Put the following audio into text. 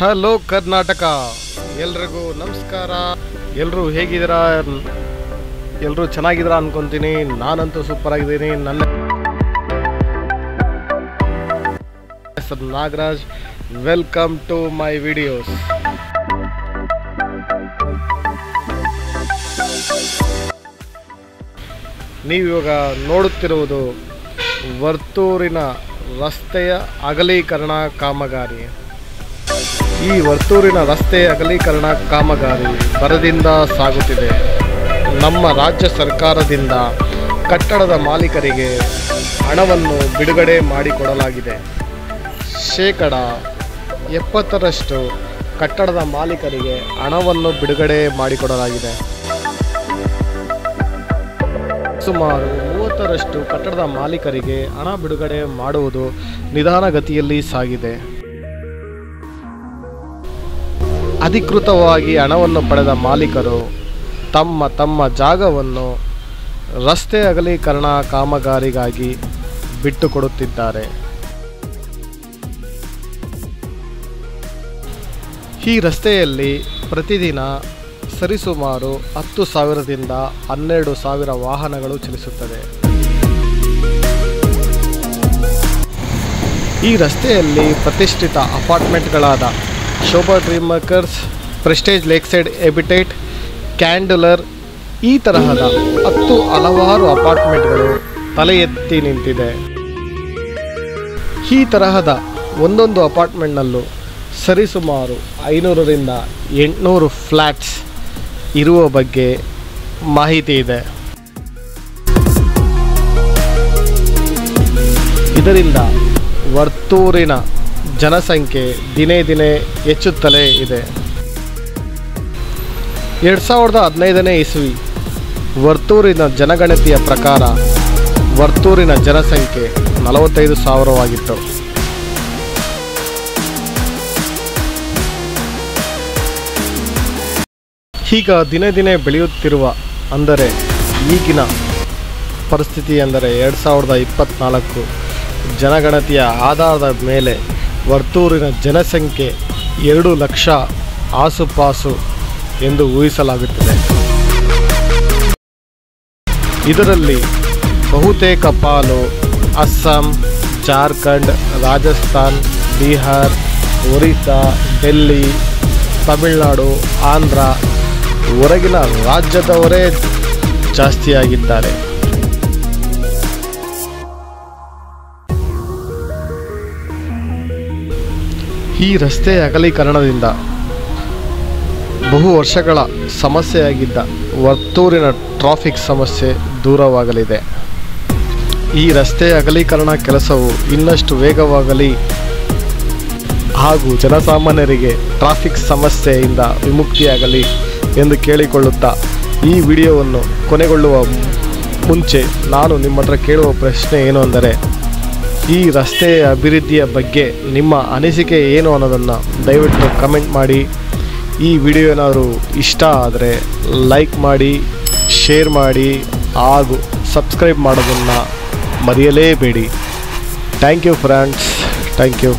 Hello Karnataka, ಎಲ್ರಿಗೂ ನಮಸ್ಕಾರ. ಎಲ್ಲರೂ ಹೇಗಿದ್ದೀರಾ? ಎಲ್ಲರೂ ಚೆನ್ನಾಗಿದ್ದೀರಾ ಅನ್ಕೊಂತೀನಿ. ನಾನಂತೂ ಸೂಪರ್ ಆಗಿದ್ದೀನಿ. ನನ್ನ ಹೆಸರು Nagaraj. Welcome to my videos. ನೀವಿವಾಗ ನೋಡುತ್ತಿರುವುದು ವರ್ತೂರಿನ ರಸ್ತೆಯ ಅಗಲೀಕರಣ ಕಾಮಗಾರಿ. ಈ ವರ್ತೂರಿನ ರಸ್ತೆ ಅಗಲೀಕರಣ ಕಾಮಗಾರಿ ಭರದಿಂದ ಸಾಗುತ್ತಿದೆ. ನಮ್ಮ ರಾಜ್ಯ ಸರ್ಕಾರದಿಂದ ಕಟ್ಟಡದ ಮಾಲೀಕರಿಗೆ ಹಣವನ್ನು ಬಿಡುಗಡೆ ಮಾಡಿಕೊಡಲಾಗಿದೆ. ಶೇಕಡ 70ರಷ್ಟು ಕಟ್ಟಡದ ಮಾಲೀಕರಿಗೆ ಹಣವನ್ನು ಬಿಡುಗಡೆ ಮಾಡಿಕೊಡಲಾಗಿದೆ. ಸುಮಾರು 30ರಷ್ಟು ಕಟ್ಟಡದ ಮಾಲೀಕರಿಗೆ ಹಣ ಬಿಡುಗಡೆ ಮಾಡುವುದು ನಿಧಾನಗತಿಯಲ್ಲಿ ಸಾಗಿದೆ. ಅಧಿಕೃತವಾಗಿ ಹಣವನ್ನು ಪಡೆದ ಮಾಲೀಕರು ತಮ್ಮ ಜಾಗವನ್ನು ರಸ್ತೆ ಅಗಲೀಕರಣ ಕಾಮಗಾರಿಗಾಗಿ ಬಿಟ್ಟುಕೊಡುತ್ತಿದ್ದಾರೆ. ಈ ರಸ್ತೆಯಲ್ಲಿ ಪ್ರತಿದಿನ ಸರಿಸುಮಾರು 10,000ದಿಂದ 12,000 ವಾಹನಗಳು ಚಲಿಸುತ್ತದೆ. ಈ ರಸ್ತೆಯಲ್ಲಿ ಪ್ರತಿಷ್ಠಿತ ಅಪಾರ್ಟ್ಮೆಂಟ್ಗಳಾದ Sobha dream makers, prestige lake side habitat, ಕ್ಯಾಂಡಲರ್ ಈ ತರಹದ ಹಲವಾರು ಅಪಾರ್ಟ್ಮೆಂಟ್ಗಳು ತಲೆ ಎತ್ತಿ ನಿಂತಿದೆ. ಈ ತರಹದ ಒಂದೊಂದು ಅಪಾರ್ಟ್ಮೆಂಟ್ನಲ್ಲೂ ಸರಿಸುಮಾರು 500ರಿಂದ 800 ಫ್ಲ್ಯಾಟ್ಸ್ ಇರುವ ಬಗ್ಗೆ ಮಾಹಿತಿ ಇದೆ. ಇದರಿಂದ ವರ್ತೂರಿನ ಜನಸಂಖ್ಯೆ ದಿನೇ ದಿನೇ ಹೆಚ್ಚುತ್ತಲೇ ಇದೆ. 2015ನೇ ಇಸ್ವಿ ವರ್ತೂರಿನ ಜನಗಣತಿಯ ಪ್ರಕಾರ ವರ್ತೂರಿನ ಜನಸಂಖ್ಯೆ 45,000ವಾಗಿತ್ತು. ಈಗ ದಿನೇ ದಿನೇ ಬೆಳೆಯುತ್ತಿರುವ ಅಂದರೆ ಈಗಿನ ಪರಿಸ್ಥಿತಿ ಎಂದರೆ 2024 ಜನಗಣತಿಯ ಆಧಾರದ ಮೇಲೆ ವರ್ತೂರಿನ ಜನಸಂಖ್ಯೆ 2 ಲಕ್ಷ ಆಸುಪಾಸು ಎಂದು ಊಹಿಸಲಾಗುತ್ತದೆ. ಇದರಲ್ಲಿ ಬಹುತೇಕ ಪಾಲು ಅಸ್ಸಾಂ, ಜಾರ್ಖಂಡ್, ರಾಜಸ್ಥಾನ್, ಬಿಹಾರ್, ಒರಿಸ್ಸಾ, ಡೆಲ್ಲಿ, ತಮಿಳುನಾಡು, ಆಂಧ್ರ ಹೊರಗಿನ ರಾಜ್ಯದವರೇ ಜಾಸ್ತಿಯಾಗಿದ್ದಾರೆ. ಈ ರಸ್ತೆ ಅಗಲೀಕರಣದಿಂದ ಬಹು ವರ್ಷಗಳ ಸಮಸ್ಯೆಯಾಗಿದ್ದ ವರ್ತೂರಿನ ಟ್ರಾಫಿಕ್ ಸಮಸ್ಯೆ ದೂರವಾಗಲಿದೆ. ಈ ರಸ್ತೆ ಅಗಲೀಕರಣ ಕೆಲಸವು ಇನ್ನಷ್ಟು ವೇಗವಾಗಲಿ ಹಾಗೂ ಜನಸಾಮಾನ್ಯರಿಗೆ ಟ್ರಾಫಿಕ್ ಸಮಸ್ಯೆಯಿಂದ ವಿಮುಕ್ತಿಯಾಗಲಿ ಎಂದು ಕೇಳಿಕೊಳ್ಳುತ್ತಾ ಈ ವಿಡಿಯೋವನ್ನು ಕೊನೆಗೊಳ್ಳುವ ಮುಂಚೆ ನಾನು ನಿಮ್ಮ ಹತ್ರ ಕೇಳುವ ಪ್ರಶ್ನೆ ಏನು ಅಂದರೆ, ಈ ರಸ್ತೆಯ ಅಭಿವೃದ್ಧಿಯ ಬಗ್ಗೆ ನಿಮ್ಮ ಅನಿಸಿಕೆ ಏನು ಅನ್ನೋದನ್ನು ದಯವಿಟ್ಟು ಕಮೆಂಟ್ ಮಾಡಿ. ಈ ವಿಡಿಯೋ ಏನಾದರೂ ಇಷ್ಟ ಆದರೆ ಲೈಕ್ ಮಾಡಿ, ಶೇರ್ ಮಾಡಿ ಹಾಗೂ ಸಬ್ಸ್ಕ್ರೈಬ್ ಮಾಡೋದನ್ನು ಮರೆಯಲೇಬೇಡಿ. Thank you friends, thank you.